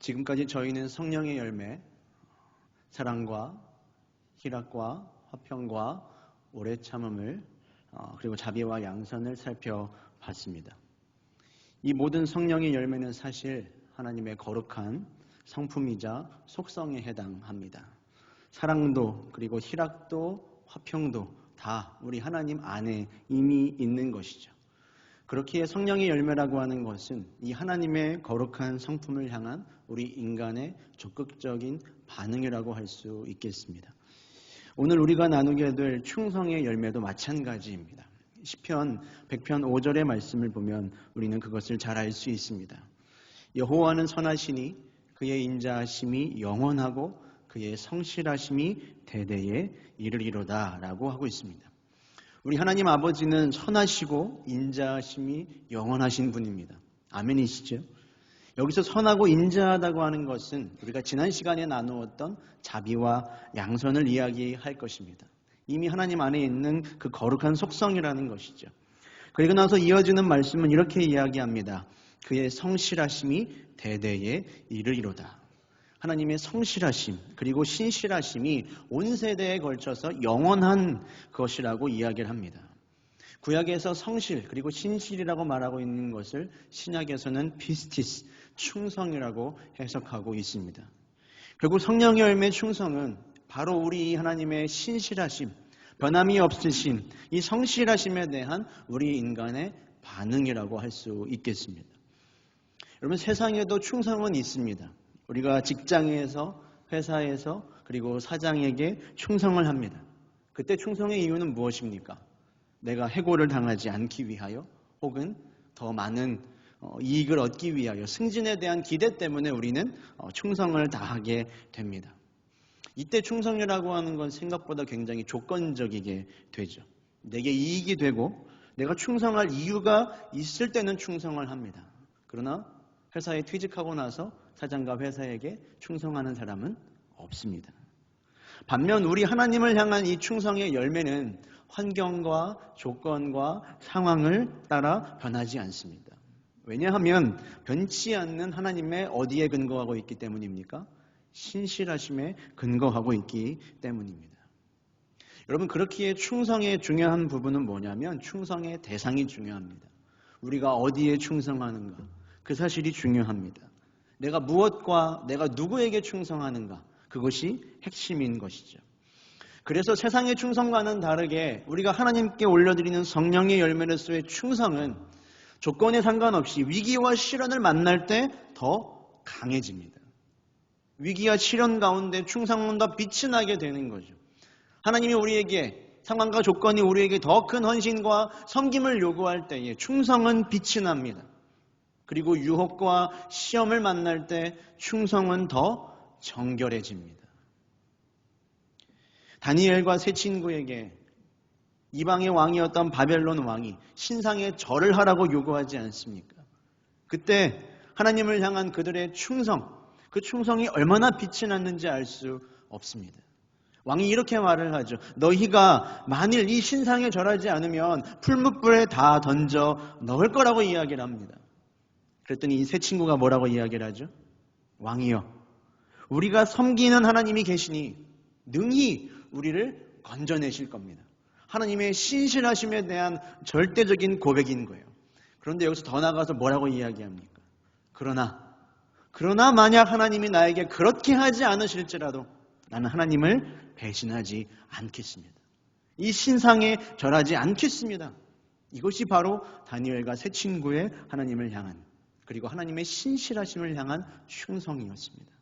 지금까지 저희는 성령의 열매, 사랑과 희락과 화평과 오래 참음을 그리고 자비와 양선을 살펴봤습니다. 이 모든 성령의 열매는 사실 하나님의 거룩한 성품이자 속성에 해당합니다. 사랑도 그리고 희락도 화평도 다 우리 하나님 안에 이미 있는 것이죠. 그렇기에 성령의 열매라고 하는 것은 이 하나님의 거룩한 성품을 향한 우리 인간의 적극적인 반응이라고 할 수 있겠습니다. 오늘 우리가 나누게 될 충성의 열매도 마찬가지입니다. 시편 100편 5절의 말씀을 보면 우리는 그것을 잘 알 수 있습니다. 여호와는 선하시니 그의 인자하심이 영원하고 그의 성실하심이 대대에 이르리로다 라고 하고 있습니다. 우리 하나님 아버지는 선하시고 인자하심이 영원하신 분입니다. 아멘이시죠? 여기서 선하고 인자하다고 하는 것은 우리가 지난 시간에 나누었던 자비와 양선을 이야기할 것입니다. 이미 하나님 안에 있는 그 거룩한 속성이라는 것이죠. 그리고 나서 이어지는 말씀은 이렇게 이야기합니다. 그의 성실하심이 대대에 이르리로다. 하나님의 성실하심 그리고 신실하심이 온 세대에 걸쳐서 영원한 것이라고 이야기를 합니다. 구약에서 성실 그리고 신실이라고 말하고 있는 것을 신약에서는 피스티스, 충성이라고 해석하고 있습니다. 결국 성령의 열매 충성은 바로 우리 하나님의 신실하심, 변함이 없으심, 이 성실하심에 대한 우리 인간의 반응이라고 할 수 있겠습니다. 여러분, 세상에도 충성은 있습니다. 우리가 직장에서, 회사에서, 그리고 사장에게 충성을 합니다. 그때 충성의 이유는 무엇입니까? 내가 해고를 당하지 않기 위하여 혹은 더 많은 이익을 얻기 위하여 승진에 대한 기대 때문에 우리는 충성을 다하게 됩니다. 이때 충성이라고 하는 건 생각보다 굉장히 조건적이게 되죠. 내게 이익이 되고 내가 충성할 이유가 있을 때는 충성을 합니다. 그러나 회사에 퇴직하고 나서 사장과 회사에게 충성하는 사람은 없습니다. 반면 우리 하나님을 향한 이 충성의 열매는 환경과 조건과 상황을 따라 변하지 않습니다. 왜냐하면 변치 않는 하나님의 어디에 근거하고 있기 때문입니까? 신실하심에 근거하고 있기 때문입니다. 여러분, 그렇기에 충성의 중요한 부분은 뭐냐면 충성의 대상이 중요합니다. 우리가 어디에 충성하는가, 그 사실이 중요합니다. 내가 무엇과 내가 누구에게 충성하는가, 그것이 핵심인 것이죠. 그래서 세상의 충성과는 다르게 우리가 하나님께 올려드리는 성령의 열매로서의 충성은 조건에 상관없이 위기와 시련을 만날 때 더 강해집니다. 위기와 시련 가운데 충성은 더 빛이 나게 되는 거죠. 하나님이 우리에게 상황과 조건이 우리에게 더 큰 헌신과 섬김을 요구할 때에 충성은 빛이 납니다. 그리고 유혹과 시험을 만날 때 충성은 더 정결해집니다. 다니엘과 세 친구에게 이방의 왕이었던 바벨론 왕이 신상에 절을 하라고 요구하지 않습니까? 그때 하나님을 향한 그들의 충성, 그 충성이 얼마나 빛이 났는지 알 수 없습니다. 왕이 이렇게 말을 하죠. 너희가 만일 이 신상에 절하지 않으면 풀무불에 다 던져 넣을 거라고 이야기를 합니다. 그랬더니 이 세 친구가 뭐라고 이야기를 하죠? 왕이여, 우리가 섬기는 하나님이 계시니 능히 우리를 건져내실 겁니다. 하나님의 신실하심에 대한 절대적인 고백인 거예요. 그런데 여기서 더 나가서 뭐라고 이야기합니까? 그러나 만약 하나님이 나에게 그렇게 하지 않으실지라도 나는 하나님을 배신하지 않겠습니다. 이 신상에 절하지 않겠습니다. 이것이 바로 다니엘과 세 친구의 하나님을 향한 그리고 하나님의 신실하심을 향한 충성이었습니다.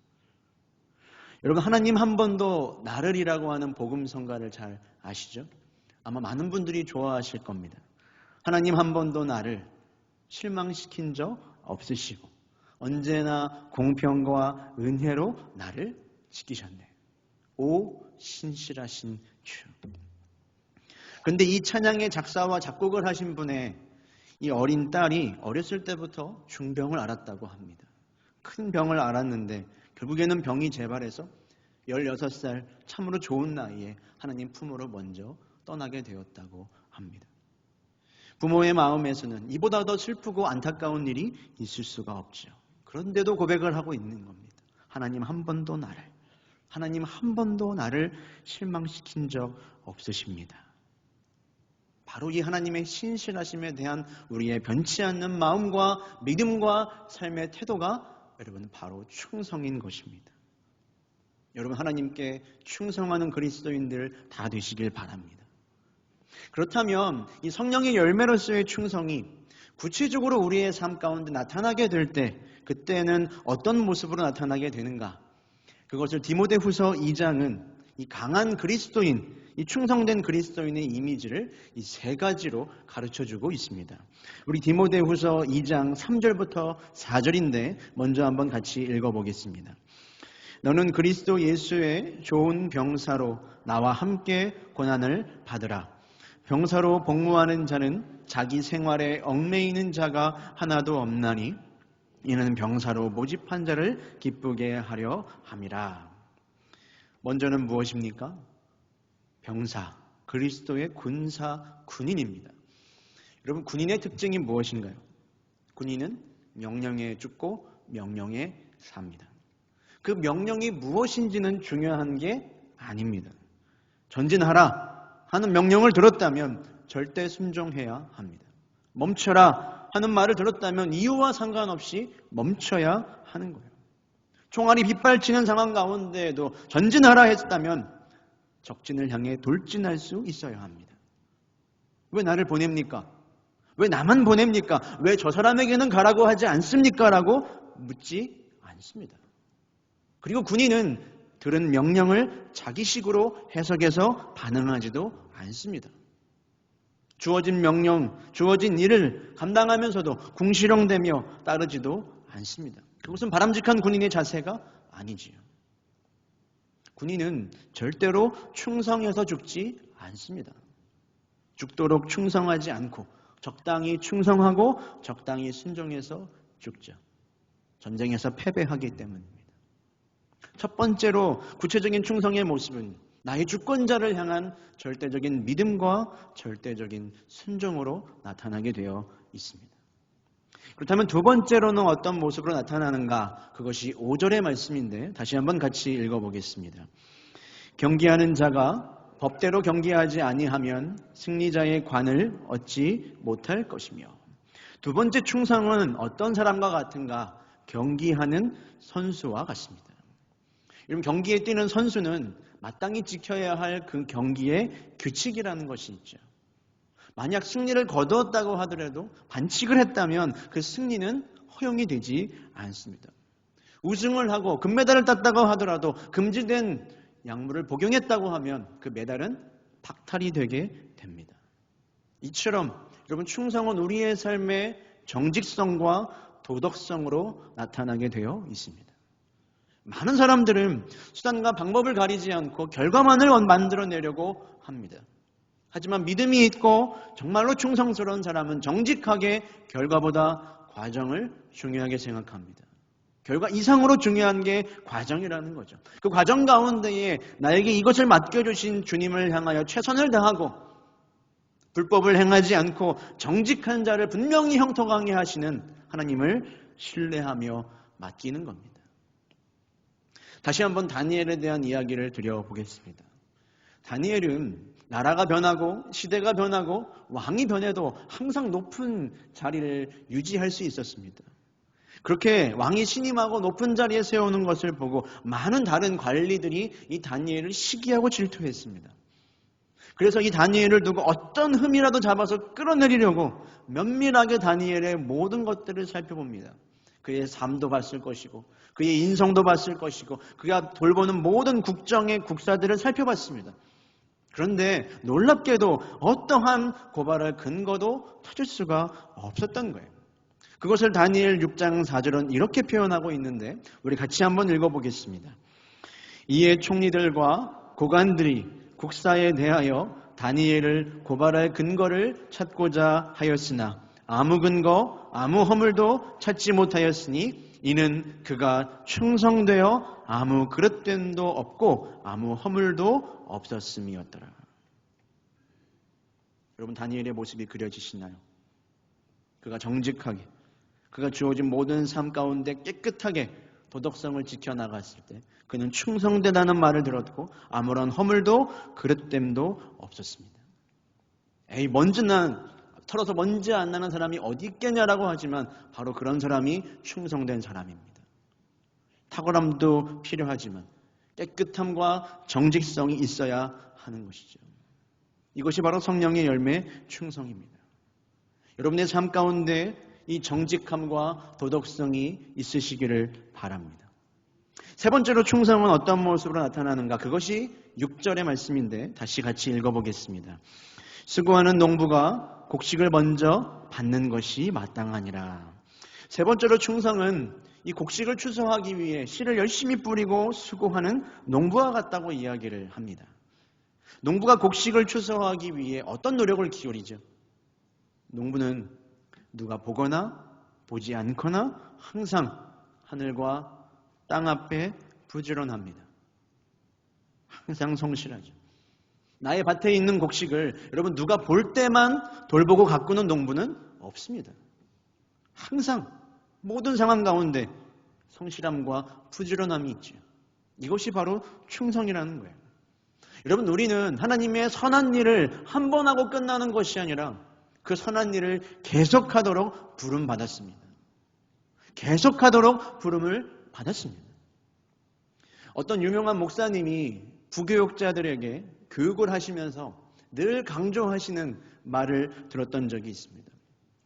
여러분, 하나님 한 번도 나를이라고 하는 복음성가를 잘 아시죠? 아마 많은 분들이 좋아하실 겁니다. 하나님 한 번도 나를 실망시킨 적 없으시고 언제나 공평과 은혜로 나를 지키셨네. 오 신실하신 주. 그런데 이 찬양의 작사와 작곡을 하신 분의 이 어린 딸이 어렸을 때부터 중병을 앓았다고 합니다. 큰 병을 앓았는데 결국에는 병이 재발해서 16살 참으로 좋은 나이에 하나님 품으로 먼저 떠나게 되었다고 합니다. 부모의 마음에서는 이보다 더 슬프고 안타까운 일이 있을 수가 없죠. 그런데도 고백을 하고 있는 겁니다. 하나님 한 번도 나를 실망시킨 적 없으십니다. 바로 이 하나님의 신실하심에 대한 우리의 변치 않는 마음과 믿음과 삶의 태도가 여러분 바로 충성인 것입니다. 여러분 하나님께 충성하는 그리스도인들 다 되시길 바랍니다. 그렇다면 이 성령의 열매로서의 충성이 구체적으로 우리의 삶 가운데 나타나게 될 때 그때는 어떤 모습으로 나타나게 되는가? 그것을 디모데후서 2장은 이 강한 그리스도인, 이 충성된 그리스도인의 이미지를 이 세 가지로 가르쳐주고 있습니다. 우리 디모데후서 2장 3절부터 4절인데 먼저 한번 같이 읽어보겠습니다. 너는 그리스도 예수의 좋은 병사로 나와 함께 고난을 받으라. 병사로 복무하는 자는 자기 생활에 얽매이는 자가 하나도 없나니 이는 병사로 모집한 자를 기쁘게 하려 함이라. 먼저는 무엇입니까? 병사, 그리스도의 군인입니다. 여러분 군인의 특징이 무엇인가요? 군인은 명령에 죽고 명령에 삽니다. 그 명령이 무엇인지는 중요한 게 아닙니다. 전진하라 하는 명령을 들었다면 절대 순종해야 합니다. 멈춰라 하는 말을 들었다면 이유와 상관없이 멈춰야 하는 거예요. 총알이 빗발치는 상황 가운데에도 전진하라 했다면 적진을 향해 돌진할 수 있어야 합니다. 왜 나를 보냅니까? 왜 나만 보냅니까? 왜 저 사람에게는 가라고 하지 않습니까? 라고 묻지 않습니다. 그리고 군인은 들은 명령을 자기식으로 해석해서 반응하지도 않습니다. 주어진 명령, 주어진 일을 감당하면서도 궁시렁대며 따르지도 않습니다. 그것은 바람직한 군인의 자세가 아니지요. 군인은 절대로 충성해서 죽지 않습니다. 죽도록 충성하지 않고 적당히 충성하고 적당히 순종해서 죽죠. 전쟁에서 패배하기 때문입니다. 첫 번째로 구체적인 충성의 모습은 나의 주권자를 향한 절대적인 믿음과 절대적인 순종으로 나타나게 되어 있습니다. 그렇다면 두 번째로는 어떤 모습으로 나타나는가? 그것이 5절의 말씀인데 다시 한번 같이 읽어보겠습니다. 경기하는 자가 법대로 경기하지 아니하면 승리자의 관을 얻지 못할 것이며 두 번째 충성은 어떤 사람과 같은가? 경기하는 선수와 같습니다. 여러분 경기에 뛰는 선수는 마땅히 지켜야 할 그 경기의 규칙이라는 것이 있죠. 만약 승리를 거두었다고 하더라도 반칙을 했다면 그 승리는 허용이 되지 않습니다. 우승을 하고 금메달을 땄다고 하더라도 금지된 약물을 복용했다고 하면 그 메달은 박탈이 되게 됩니다. 이처럼 여러분 충성은 우리의 삶의 정직성과 도덕성으로 나타나게 되어 있습니다. 많은 사람들은 수단과 방법을 가리지 않고 결과만을 만들어내려고 합니다. 하지만 믿음이 있고 정말로 충성스러운 사람은 정직하게 결과보다 과정을 중요하게 생각합니다. 결과 이상으로 중요한 게 과정이라는 거죠. 그 과정 가운데에 나에게 이것을 맡겨주신 주님을 향하여 최선을 다하고 불법을 행하지 않고 정직한 자를 분명히 형통하게 하시는 하나님을 신뢰하며 맡기는 겁니다. 다시 한번 다니엘에 대한 이야기를 드려보겠습니다. 다니엘은 나라가 변하고 시대가 변하고 왕이 변해도 항상 높은 자리를 유지할 수 있었습니다. 그렇게 왕이 신임하고 높은 자리에 세우는 것을 보고 많은 다른 관리들이 이 다니엘을 시기하고 질투했습니다. 그래서 이 다니엘을 두고 어떤 흠이라도 잡아서 끌어내리려고 면밀하게 다니엘의 모든 것들을 살펴봅니다. 그의 삶도 봤을 것이고 그의 인성도 봤을 것이고 그가 돌보는 모든 국정의 국사들을 살펴봤습니다. 그런데 놀랍게도 어떠한 고발할 근거도 찾을 수가 없었던 거예요. 그것을 다니엘 6장 4절은 이렇게 표현하고 있는데 우리 같이 한번 읽어보겠습니다. 이에 총리들과 고관들이 국사에 대하여 다니엘을 고발할 근거를 찾고자 하였으나 아무 근거, 아무 허물도 찾지 못하였으니 이는 그가 충성되어 아무 그릇됨도 없고 아무 허물도 없었음이었더라. 여러분 다니엘의 모습이 그려지시나요? 그가 정직하게, 그가 주어진 모든 삶 가운데 깨끗하게 도덕성을 지켜나갔을 때 그는 충성되다는 말을 들었고 아무런 허물도 그릇됨도 없었습니다. 에이, 털어서 먼지 안 나는 사람이 어디 있겠냐라고 하지만 바로 그런 사람이 충성된 사람입니다. 탁월함도 필요하지만 깨끗함과 정직성이 있어야 하는 것이죠. 이것이 바로 성령의 열매 충성입니다. 여러분의 삶 가운데 이 정직함과 도덕성이 있으시기를 바랍니다. 세 번째로 충성은 어떤 모습으로 나타나는가? 그것이 6절의 말씀인데 다시 같이 읽어보겠습니다. 수고하는 농부가 곡식을 먼저 받는 것이 마땅하니라. 세 번째로 충성은 이 곡식을 추수하기 위해 씨를 열심히 뿌리고 수고하는 농부와 같다고 이야기를 합니다. 농부가 곡식을 추수하기 위해 어떤 노력을 기울이죠? 농부는 누가 보거나 보지 않거나 항상 하늘과 땅 앞에 부지런합니다. 항상 성실하죠. 나의 밭에 있는 곡식을 여러분 누가 볼 때만 돌보고 가꾸는 농부는 없습니다. 항상 모든 상황 가운데 성실함과 부지런함이 있죠. 이것이 바로 충성이라는 거예요. 여러분 우리는 하나님의 선한 일을 한 번 하고 끝나는 것이 아니라 그 선한 일을 계속하도록 부름받았습니다. 계속하도록 부름을 받았습니다. 어떤 유명한 목사님이 부교육자들에게 교육을 하시면서 늘 강조하시는 말을 들었던 적이 있습니다.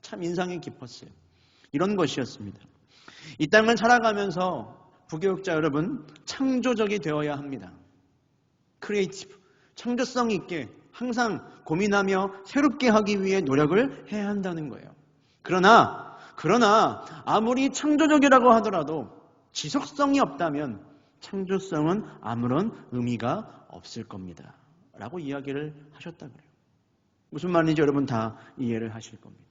참 인상이 깊었어요. 이런 것이었습니다. 이 땅을 살아가면서 부교육자 여러분 창조적이 되어야 합니다. 크리에이티브, 창조성 있게 항상 고민하며 새롭게 하기 위해 노력을 해야 한다는 거예요. 그러나 아무리 창조적이라고 하더라도 지속성이 없다면 창조성은 아무런 의미가 없을 겁니다. 라고 이야기를 하셨다 그래요. 무슨 말인지 여러분 다 이해를 하실 겁니다.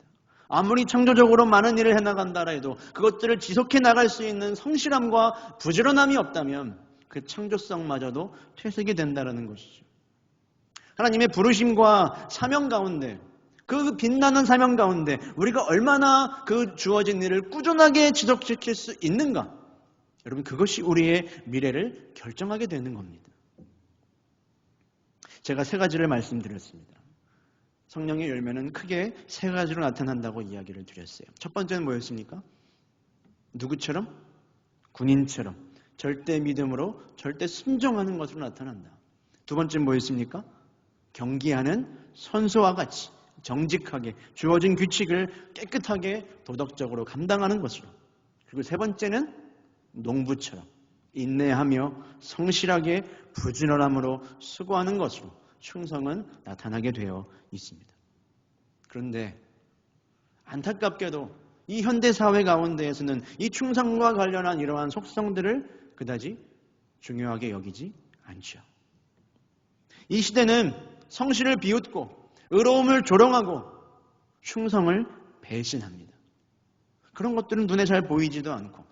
아무리 창조적으로 많은 일을 해나간다 해도 그것들을 지속해 나갈 수 있는 성실함과 부지런함이 없다면 그 창조성마저도 퇴색이 된다는 것이죠. 하나님의 부르심과 사명 가운데 그 빛나는 사명 가운데 우리가 얼마나 그 주어진 일을 꾸준하게 지속시킬 수 있는가? 여러분 그것이 우리의 미래를 결정하게 되는 겁니다. 제가 세 가지를 말씀드렸습니다. 성령의 열매는 크게 세 가지로 나타난다고 이야기를 드렸어요. 첫 번째는 뭐였습니까? 누구처럼? 군인처럼 절대 믿음으로 절대 순종하는 것으로 나타난다. 두 번째는 뭐였습니까? 경기하는 선수와 같이 정직하게 주어진 규칙을 깨끗하게 도덕적으로 감당하는 것으로. 그리고 세 번째는 농부처럼 인내하며 성실하게 부지런함으로 수고하는 것으로 충성은 나타나게 되어 있습니다. 그런데 안타깝게도 이 현대사회 가운데에서는 이 충성과 관련한 이러한 속성들을 그다지 중요하게 여기지 않죠. 이 시대는 성실을 비웃고 의로움을 조롱하고 충성을 배신합니다. 그런 것들은 눈에 잘 보이지도 않고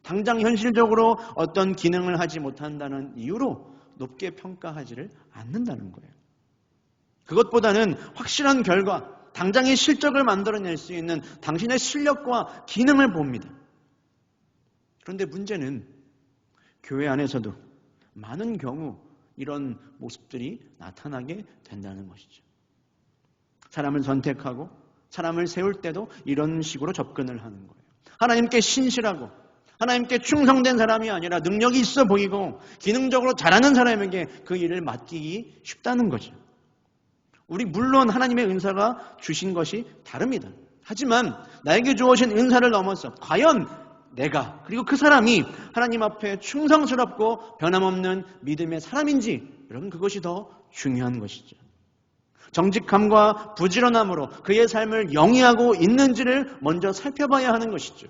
당장 현실적으로 어떤 기능을 하지 못한다는 이유로 높게 평가하지를 않는다는 거예요. 그것보다는 확실한 결과, 당장의 실적을 만들어낼 수 있는 당신의 실력과 기능을 봅니다. 그런데 문제는 교회 안에서도 많은 경우 이런 모습들이 나타나게 된다는 것이죠. 사람을 선택하고 사람을 세울 때도 이런 식으로 접근을 하는 거예요. 하나님께 신실하고 하나님께 충성된 사람이 아니라 능력이 있어 보이고 기능적으로 잘하는 사람에게 그 일을 맡기기 쉽다는 거죠. 우리 물론 하나님의 은사가 주신 것이 다릅니다. 하지만 나에게 주어진 은사를 넘어서 과연 내가 그리고 그 사람이 하나님 앞에 충성스럽고 변함없는 믿음의 사람인지 여러분 그것이 더 중요한 것이죠. 정직함과 부지런함으로 그의 삶을 영위하고 있는지를 먼저 살펴봐야 하는 것이죠.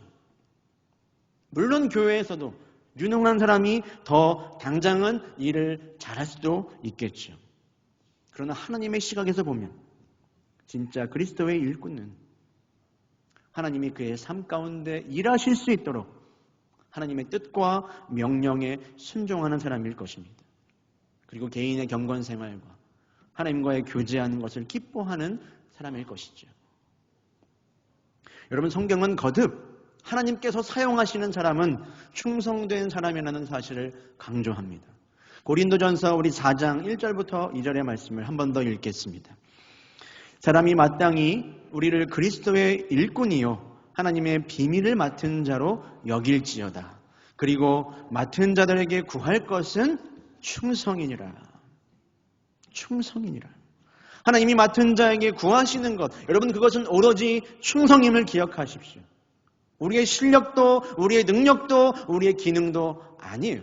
물론 교회에서도 유능한 사람이 더 당장은 일을 잘할 수도 있겠죠. 그러나 하나님의 시각에서 보면 진짜 그리스도의 일꾼은 하나님이 그의 삶 가운데 일하실 수 있도록 하나님의 뜻과 명령에 순종하는 사람일 것입니다. 그리고 개인의 경건 생활과 하나님과의 교제하는 것을 기뻐하는 사람일 것이죠. 여러분 성경은 거듭 하나님께서 사용하시는 사람은 충성된 사람이라는 사실을 강조합니다. 고린도전서 우리 4장 1절부터 2절의 말씀을 한 번 더 읽겠습니다. 사람이 마땅히 우리를 그리스도의 일꾼이요 하나님의 비밀을 맡은 자로 여길지어다. 그리고 맡은 자들에게 구할 것은 충성이니라. 충성이니라. 하나님이 맡은 자에게 구하시는 것, 여러분 그것은 오로지 충성임을 기억하십시오. 우리의 실력도 우리의 능력도 우리의 기능도 아니에요.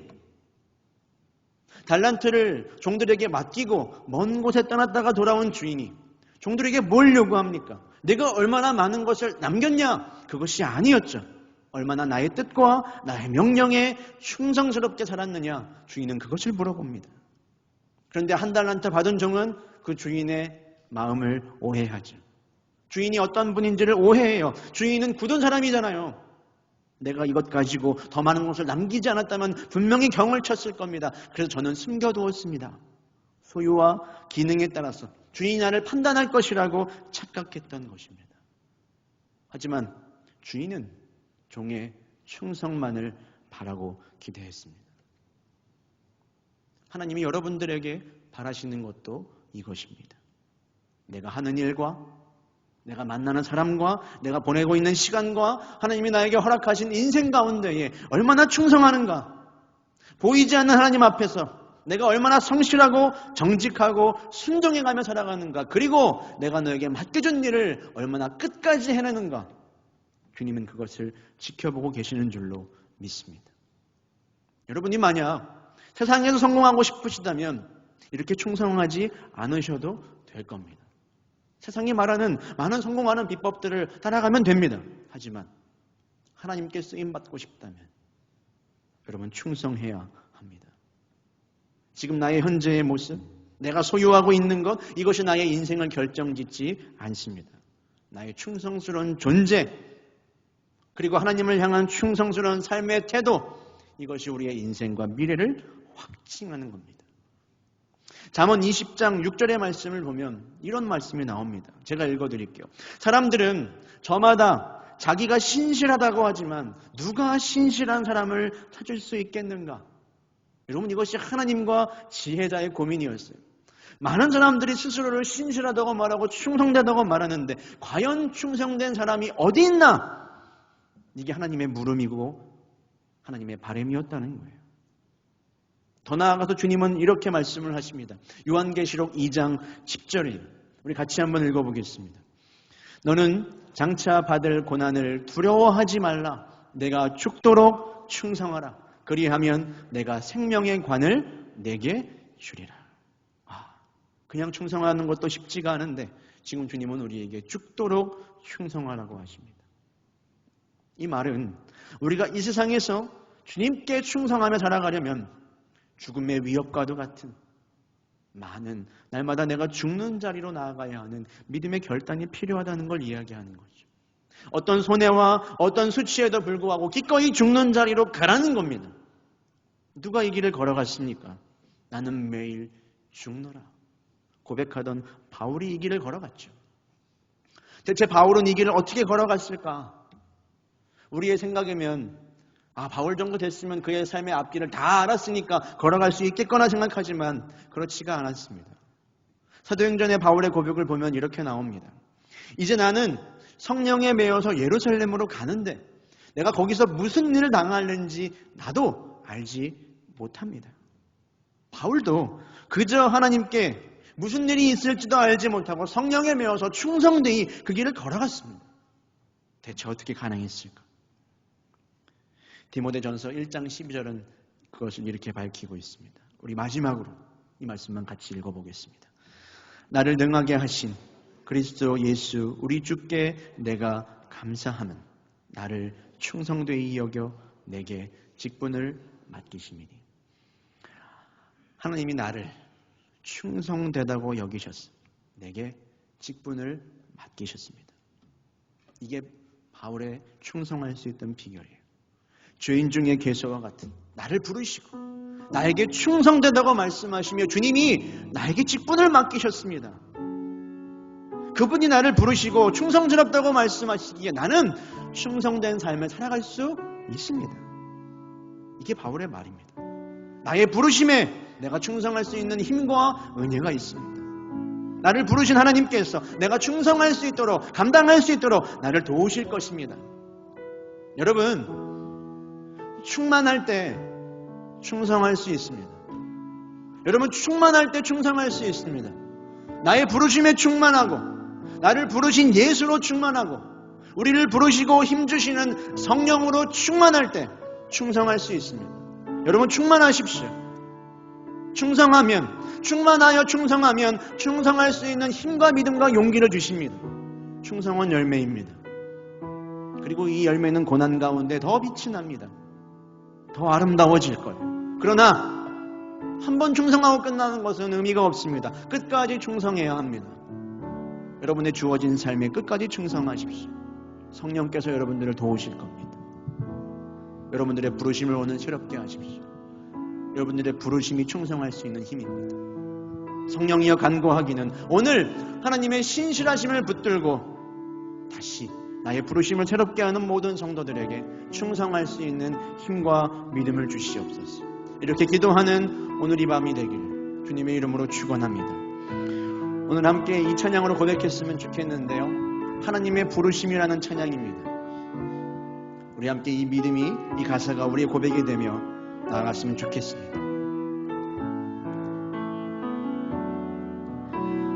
달란트를 종들에게 맡기고 먼 곳에 떠났다가 돌아온 주인이 종들에게 뭘 요구합니까? 내가 얼마나 많은 것을 남겼냐? 그것이 아니었죠. 얼마나 나의 뜻과 나의 명령에 충성스럽게 살았느냐? 주인은 그것을 물어봅니다. 그런데 한 달란트 받은 종은 그 주인의 마음을 오해하죠. 주인이 어떤 분인지를 오해해요. 주인은 굳은 사람이잖아요. 내가 이것 가지고 더 많은 것을 남기지 않았다면 분명히 경을 쳤을 겁니다. 그래서 저는 숨겨두었습니다. 소유와 기능에 따라서 주인이 나를 판단할 것이라고 착각했던 것입니다. 하지만 주인은 종의 충성만을 바라고 기대했습니다. 하나님이 여러분들에게 바라시는 것도 이것입니다. 내가 하는 일과 내가 만나는 사람과 내가 보내고 있는 시간과 하나님이 나에게 허락하신 인생 가운데에 얼마나 충성하는가, 보이지 않는 하나님 앞에서 내가 얼마나 성실하고 정직하고 순종해가며 살아가는가, 그리고 내가 너에게 맡겨준 일을 얼마나 끝까지 해내는가, 주님은 그것을 지켜보고 계시는 줄로 믿습니다. 여러분이 만약 세상에서 성공하고 싶으시다면 이렇게 충성하지 않으셔도 될 겁니다. 세상이 말하는 많은 성공하는 비법들을 따라가면 됩니다. 하지만 하나님께 쓰임받고 싶다면 여러분 충성해야 합니다. 지금 나의 현재의 모습, 내가 소유하고 있는 것, 이것이 나의 인생을 결정짓지 않습니다. 나의 충성스러운 존재, 그리고 하나님을 향한 충성스러운 삶의 태도, 이것이 우리의 인생과 미래를 확증하는 겁니다. 잠언 20장 6절의 말씀을 보면 이런 말씀이 나옵니다. 제가 읽어드릴게요. 사람들은 저마다 자기가 신실하다고 하지만 누가 신실한 사람을 찾을 수 있겠는가? 여러분, 이것이 하나님과 지혜자의 고민이었어요. 많은 사람들이 스스로를 신실하다고 말하고 충성되다고 말하는데 과연 충성된 사람이 어디 있나? 이게 하나님의 물음이고 하나님의 바람이었다는 거예요. 더 나아가서 주님은 이렇게 말씀을 하십니다. 요한계시록 2장 10절에 우리 같이 한번 읽어보겠습니다. 너는 장차 받을 고난을 두려워하지 말라. 내가 죽도록 충성하라. 그리하면 내가 생명의 관을 내게 주리라. 그냥 충성하는 것도 쉽지가 않은데 지금 주님은 우리에게 죽도록 충성하라고 하십니다. 이 말은 우리가 이 세상에서 주님께 충성하며 살아가려면 죽음의 위협과도 같은 많은 날마다 내가 죽는 자리로 나아가야 하는 믿음의 결단이 필요하다는 걸 이야기하는 거죠. 어떤 손해와 어떤 수치에도 불구하고 기꺼이 죽는 자리로 가라는 겁니다. 누가 이 길을 걸어갔습니까? 나는 매일 죽노라 고백하던 바울이 이 길을 걸어갔죠. 대체 바울은 이 길을 어떻게 걸어갔을까? 우리의 생각이면 바울 정도 됐으면 그의 삶의 앞길을 다 알았으니까 걸어갈 수 있겠거나 생각하지만 그렇지가 않았습니다. 사도행전의 바울의 고백을 보면 이렇게 나옵니다. 이제 나는 성령에 매여서 예루살렘으로 가는데 내가 거기서 무슨 일을 당하는지 나도 알지 못합니다. 바울도 그저 하나님께 무슨 일이 있을지도 알지 못하고 성령에 매여서 충성되이 그 길을 걸어갔습니다. 대체 어떻게 가능했을까? 디모데전서 1장 12절은 그것을 이렇게 밝히고 있습니다. 우리 마지막으로 이 말씀만 같이 읽어보겠습니다. 나를 능하게 하신 그리스도 예수 우리 주께 내가 감사하면 나를 충성되이 여겨 내게 직분을 맡기심이니. 하나님이 나를 충성되다고 여기셨어. 내게 직분을 맡기셨습니다. 이게 바울의 충성할 수 있던 비결이에요. 죄인 중에 괴수와 같은 나를 부르시고 나에게 충성되다고 말씀하시며 주님이 나에게 직분을 맡기셨습니다. 그분이 나를 부르시고 충성스럽다고 말씀하시기에 나는 충성된 삶을 살아갈 수 있습니다. 이게 바울의 말입니다. 나의 부르심에 내가 충성할 수 있는 힘과 은혜가 있습니다. 나를 부르신 하나님께서 내가 충성할 수 있도록, 감당할 수 있도록 나를 도우실 것입니다. 여러분, 충만할 때 충성할 수 있습니다. 여러분, 충만할 때 충성할 수 있습니다. 나의 부르심에 충만하고, 나를 부르신 예수로 충만하고, 우리를 부르시고 힘주시는 성령으로 충만할 때 충성할 수 있습니다. 여러분, 충만하십시오. 충만하여 충성하면 충성할 수 있는 힘과 믿음과 용기를 주십니다. 충성은 열매입니다. 그리고 이 열매는 고난 가운데 더 빛이 납니다. 더 아름다워질 거예요. 그러나 한 번 충성하고 끝나는 것은 의미가 없습니다. 끝까지 충성해야 합니다. 여러분의 주어진 삶에 끝까지 충성하십시오. 성령께서 여러분들을 도우실 겁니다. 여러분들의 부르심을 오늘 새롭게 하십시오. 여러분들의 부르심이 충성할 수 있는 힘입니다. 성령이여 간구하기는 오늘 하나님의 신실하심을 붙들고 다시 나의 부르심을 새롭게 하는 모든 성도들에게 충성할 수 있는 힘과 믿음을 주시옵소서. 이렇게 기도하는 오늘 이 밤이 되기를 주님의 이름으로 축원합니다. 오늘 함께 이 찬양으로 고백했으면 좋겠는데요. 하나님의 부르심이라는 찬양입니다. 우리 함께 이 믿음이, 이 가사가 우리의 고백이 되며 나아갔으면 좋겠습니다.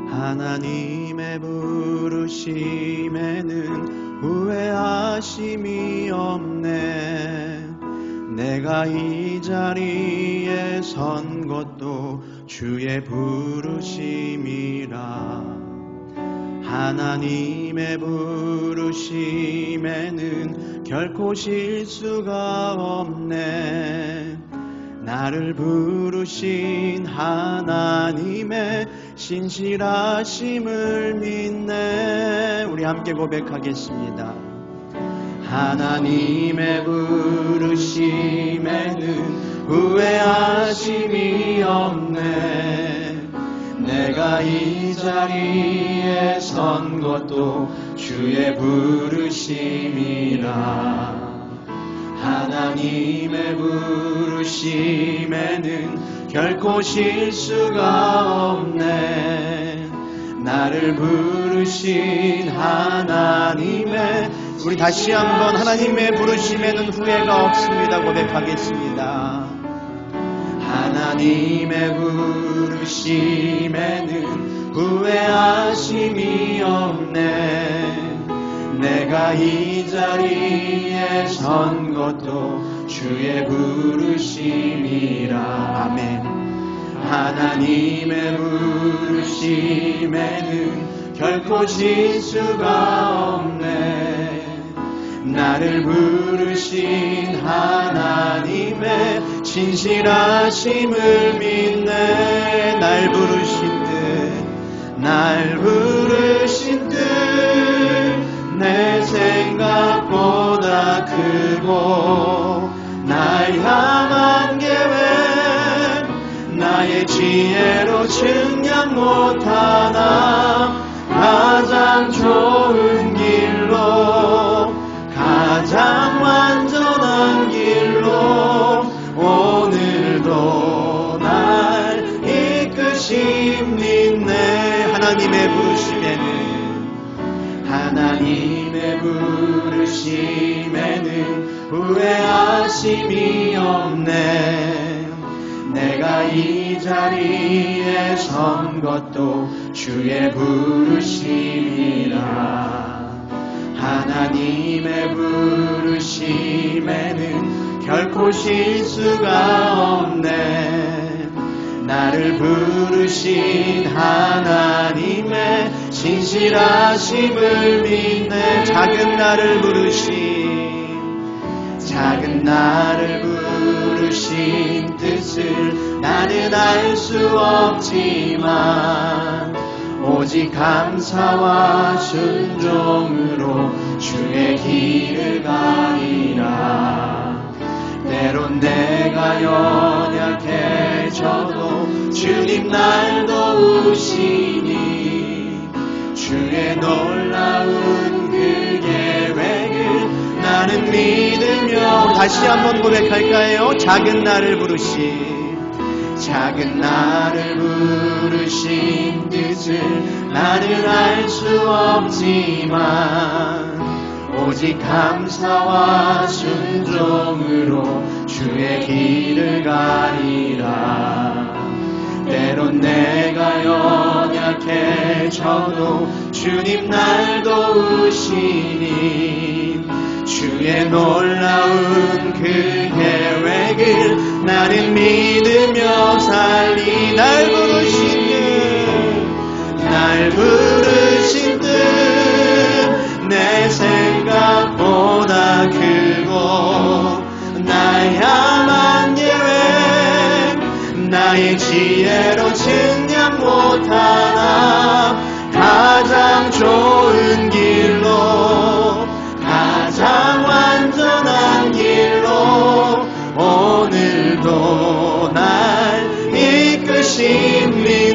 하나님의 부르심에는 후회하심이 없네. 내가 이 자리에 선 것도 주의 부르심이라. 하나님의 부르심에는 결코 실수가 없네. 나를 부르신 하나님의 신실하심을 믿네. 우리 함께 고백하겠습니다. 하나님의 부르심에는 후회하심이 없네. 내가 이 자리에 선 것도 주의 부르심이라. 하나님의 부르심에는 결코 실수가 없네. 나를 부르신 하나님의, 우리 다시 한번 하나님의 부르심에는 후회가 없습니다 고백하겠습니다. 하나님의 부르심에는 후회하심이 없네. 내가 이 자리에 선 것도 주의 부르심이라. 아멘. 하나님의 부르심에는 결코 실수가 없네. 나를 부르신 하나님의 신실하심을 믿네. 날 부르신 듯 내 생각보다 크고 날 향한 계획 나의 지혜로 측량 못하나 가장 좋은 길로 가장 완전한 길로 오늘도 날 이끄심 믿네. 하나님의 부르심에는 후회하심이 없네. 내가 이 자리에 선 것도 주의 부르심이라. 하나님의 부르심에는 결코 실수가 없네. 나를 부르신 하나님의 신실하심을 믿네. 작은 나를 부르신 뜻을 나는 알 수 없지만 오직 감사와 순종으로 주의 길을 가리라. 때론 내가 연약해져도 주님 날 도우시니 주의 놀라운 그 계획을 나는 믿으며. 다시 한번 고백할까요? 작은 나를 부르신 뜻을 나는 알 수 없지만 오직 감사와 순종으로 주의 길을 가리라. 때론 내가 연약해져도 주님 날 도우시니 주의 놀라운 그 계획을 나는 믿으며 살리. 날 부르신 뜻 내 생각보다 크고 나야만 계획 나의 지혜로 측량 못하나 가장 좋은 길로 가장 완전한 길로 오늘도 날 이끄신 민.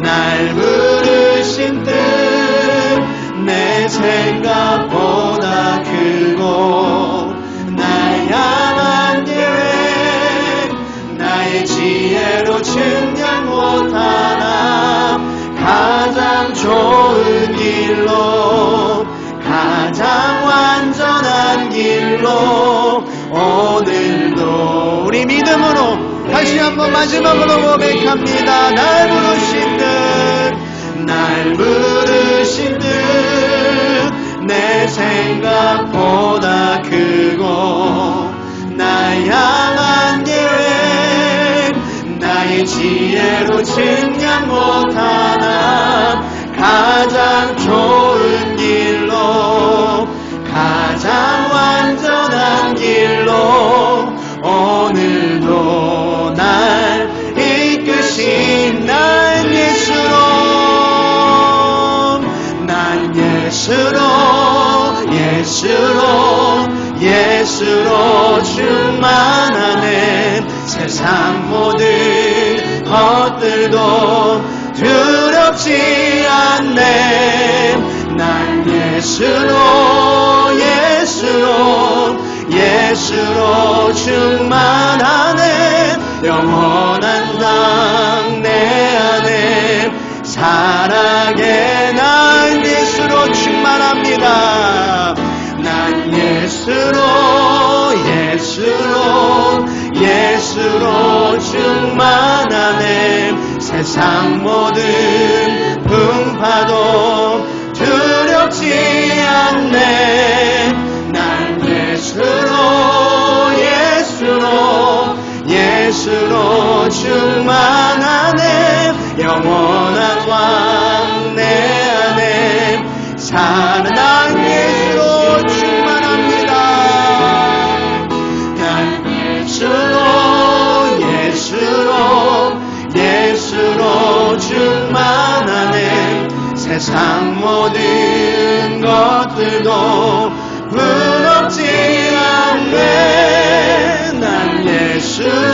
날 부르신 뜻 내 생각보다 크고 나야만 계획 나의 지혜로 측량 못하나 가장 좋은 길로 가장 완전한 길로 오늘도 우리 믿음으로 다시 한번 마지막으로 고백합니다. 날 부르신 뜻 내 생각보다 크고 나야만 계획 나의 지혜로 측량 못하나 가장 좋은 길로 가장 완전한 길로 오늘도 날 이끄신 예수로 충만하네. 세상 모든 것들도 두렵지 않네. 난 예수로 충만하네. 영원한 당 내 안에 사랑의 난 예수로 충만합니다. 난 예수로 충만하네. 세상 모든 풍파도 두렵지 않네. 난 예수로 충만하네. 영원한 왕 내 안에 사는 난 예수로 충만합니다. 난 예수로 충만하네. 세상 모든 것들도 부럽지 않네. 난 예수로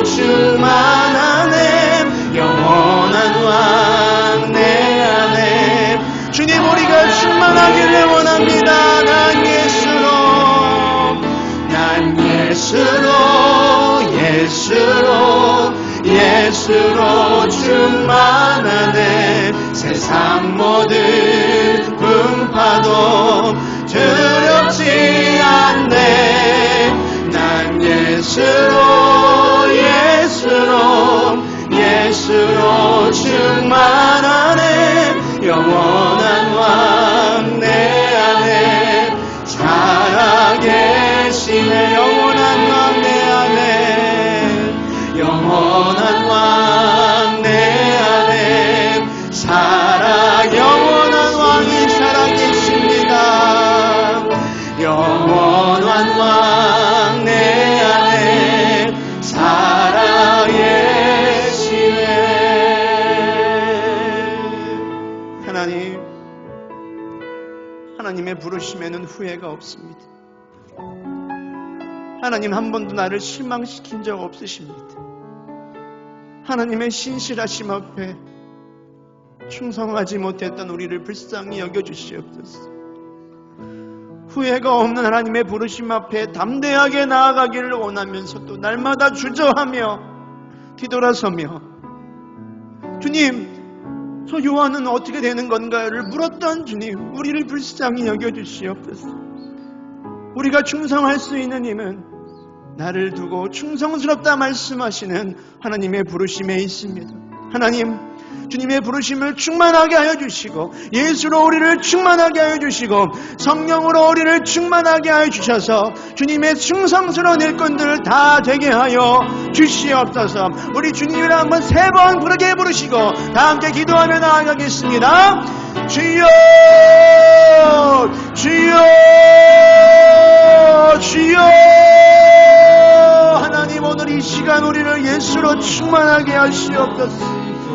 충만하네. 영원한 왕 내 안에 주님 우리가 충만하기를 원합니다. 난 예수로 충만하네. 세상 모든 풍파도 두렵지 않네. 난 예수로 충만하네. 영원한 왕 내 안에 살아계시네. 영원한 왕 내 안에 영원한 왕 내 안에 영원한 왕이 살아계십니다. 영원한 왕 내 안에 살아계시네. 하나님의 부르심에는 후회가 없습니다. 하나님 한 번도 나를 실망시킨 적 없으십니다. 하나님의 신실하심 앞에 충성하지 못했던 우리를 불쌍히 여겨주시옵소서. 후회가 없는 하나님의 부르심 앞에 담대하게 나아가기를 원하면서도 날마다 주저하며 뒤돌아서며 주님, 저 요한은 어떻게 되는 건가를 물었던 주님, 우리를 불쌍히 여겨주시옵소서. 우리가 충성할 수 있는 힘은 나를 두고 충성스럽다 말씀하시는 하나님의 부르심에 있습니다. 하나님, 주님의 부르심을 충만하게 하여 주시고 예수로 우리를 충만하게 하여 주시고 성령으로 우리를 충만하게 하여 주셔서 주님의 충성스러운 일꾼들 다 되게 하여 주시옵소서. 우리 주님을 한번 3번 부르게 부르시고 다 함께 기도하며 나아가겠습니다. 주여, 주여, 주여. 하나님, 오늘 이 시간 우리를 예수로 충만하게 하시옵소서.